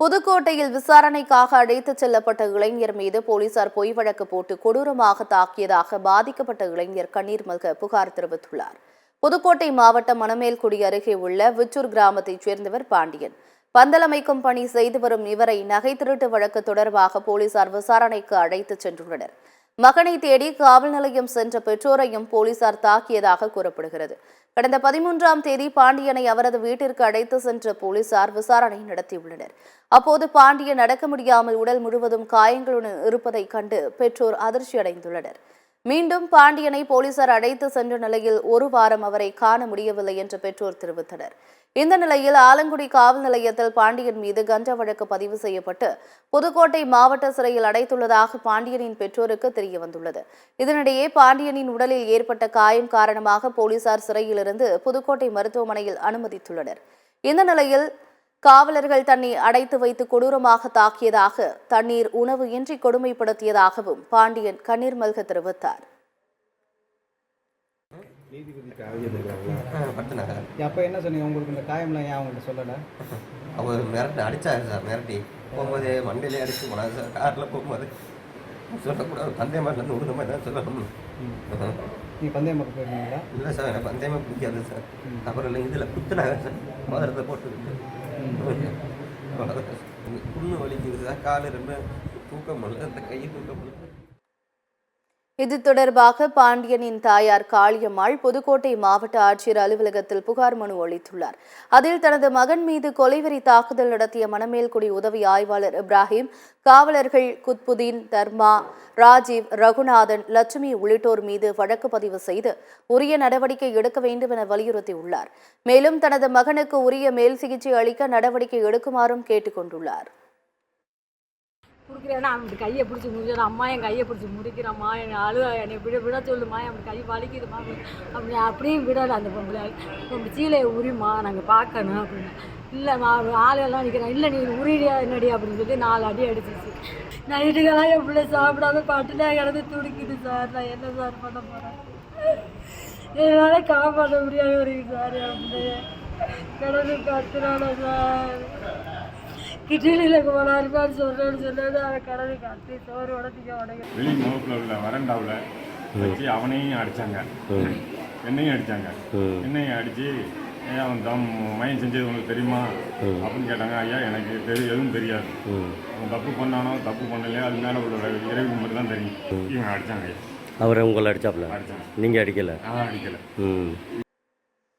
புதுக்கோட்டையில் விசாரணைக்காக அழைத்துச் செல்லப்பட்ட இளைஞர் மீது போலீசார் பொய் வழக்கு போட்டு கொடூரமாக தாக்கியதாக பாதிக்கப்பட்ட இளைஞர் கண்ணீர் மல்க புகார் தெரிவித்துள்ளார். புதுக்கோட்டை மாவட்டம் மணமேல்குடி அருகே உள்ள விச்சூர் கிராமத்தைச் சேர்ந்தவர் பாண்டியன். பந்தல் அமைக்கும் பணி செய்து வரும் இவரை நகை திருட்டு வழக்கு தொடர்பாக போலீசார் விசாரணைக்கு அழைத்துச் சென்றுள்ளனர். மகனை தேடி காவல் நிலையம் சென்ற பெற்றோரையும் போலீசார் தாக்கியதாக கூறப்படுகிறது. கடந்த 13ஆம் தேதி பாண்டியனை அவரது வீட்டிற்கு அழைத்து சென்ற போலீசார் விசாரணை நடத்தியுள்ளனர். அப்போது பாண்டியன் நடக்க முடியாமல் உடல் முழுவதும் காயங்களுடன் இருப்பதைக் கண்டு பெற்றோர் அதிர்ச்சியடைந்துள்ளனர். மீண்டும் பாண்டியனை போலீசார் அழைத்து சென்ற நிலையில் ஒரு வாரம் அவரை காண முடியவில்லை என்று பெற்றோர் தெரிவித்தனர். இந்த நிலையில் ஆலங்குடி காவல் நிலையத்தில் பாண்டியன் மீது கஞ்சா வழக்கு பதிவு செய்யப்பட்டு புதுக்கோட்டை மாவட்ட சிறையில் அடைத்துள்ளதாக பாண்டியனின் பெற்றோருக்கு தெரியவந்துள்ளது. இதனிடையே பாண்டியனின் உடலில் ஏற்பட்ட காயம் காரணமாக போலீசார் சிறையிலிருந்து புதுக்கோட்டை மருத்துவமனையில் அனுமதித்துள்ளனர். இந்த நிலையில் காவலர்கள் தன்னை அடைத்து வைத்து கொடூரமாக தாக்கியதாக, தண்ணீர் உணவு இன்றி கொடுமைப்படுத்தியதாகவும் பாண்டியன் கண்ணீர் மல்க தெரிவித்தார். அப்போ என்ன சொன்னீங்க? உங்களுக்கு இந்த காயம்லாம் ஏன் அவங்கள்ட்ட சொல்லலை? அவர் மிரட்டி அடித்தாரு சார். மிரட்டி போகும்போது வண்டியிலே அடித்து போனாங்க சார். காரில் போகும்போது சொல்லக்கூடாது. பந்தயமாட்டிலேருந்து உழுத மாதிரி தான் சொல்லணும். நீங்கள் பந்தயமாட்டு போயிருந்தீங்களா? இல்லை சார், எனக்கு பந்தயமாக பிடிக்காது சார். அப்புறம் இதில் குத்துனாங்க சார். மோதிரத்தை போட்டுக்கிட்டு புண்ணு வலிக்குது சார். காலு ரெண்டு தூக்கம் இல்லை, அந்த கை தூக்கம் இல்லை. இது தொடர்பாக பாண்டியனின் தாயார் காளியம்மாள் புதுக்கோட்டை மாவட்ட ஆட்சியர் அலுவலகத்தில் புகார் மனு அளித்துள்ளார். அதில் தனது மகன் மீது கொலைவெறி தாக்குதல் நடத்திய மணமேல்குடி உதவி ஆய்வாளர் இப்ராஹிம், காவலர்கள் குத்புதீன், தர்மா, ராஜீவ், ரகுநாதன், லட்சுமி உள்ளிட்டோர் மீது வழக்கு பதிவு செய்து உரிய நடவடிக்கை எடுக்க வேண்டும் என வலியுறுத்தியுள்ளார். மேலும் தனது மகனுக்கு உரிய மேல் சிகிச்சை அளிக்க நடவடிக்கை எடுக்குமாறும் கேட்டுக் கொண்டுள்ளார். கொடுக்குறேன்னா அவனுக்கு கையை பிடிச்சி முடிச்சான். அம்மா என் கையை பிடிச்சி முடிக்கிறம்மா, என்னை அழுவ, என்னை விட சொல்லுமா, அவனுக்கு கை வலிக்குதுமா அப்படியும் விடலை. அந்த பொம்பளை சீலையை உரிமா, நாங்கள் பார்க்கணும் அப்படின்னா. இல்லைம்மா ஆளெல்லாம் நிற்கிறேன். இல்லை நீ உரிடியா என்னடி அப்படின்னு சொல்லி 4 அடி அடிச்சிச்சு. நைட்டுக்கெல்லாம் என் பிள்ளை சாப்பிடாம பட்டுனா கிடந்து துடிக்குது சார். நான் என்ன சார் பண்ண போகிறேன்? என்னால் காப்பாற்ற முடியாது வரைக்கும் சார். அப்படி கிடந்து கத்துறான சார். கிட்டிலில் போனாருப்பான்னு சொல்கிறேன்னு சொன்னது அவன் கடனை கட்டி சோறு உடச்சிக்க உடனே வெளி முகப்பில் உள்ள வரண்டாவில் வச்சு அவனையும் அடித்தாங்க, என்னையும் அடித்தாங்க. என்னையும் அடித்து அவன் மயம் செஞ்சது உங்களுக்கு தெரியுமா அப்படின்னு கேட்டாங்க. ஐயா எனக்கு எதுவும் தெரியாது. அவன் தப்பு பண்ணானோ தப்பு பண்ணலையோ அது மேலே உள்ள இறைவி மட்டும் தான் தெரியும். இவங்க அடித்தாங்க. அவரை உங்களை அடித்தாப்புல? அடித்தாங்க. நீங்கள் அடிக்கலை? அடிக்கலை.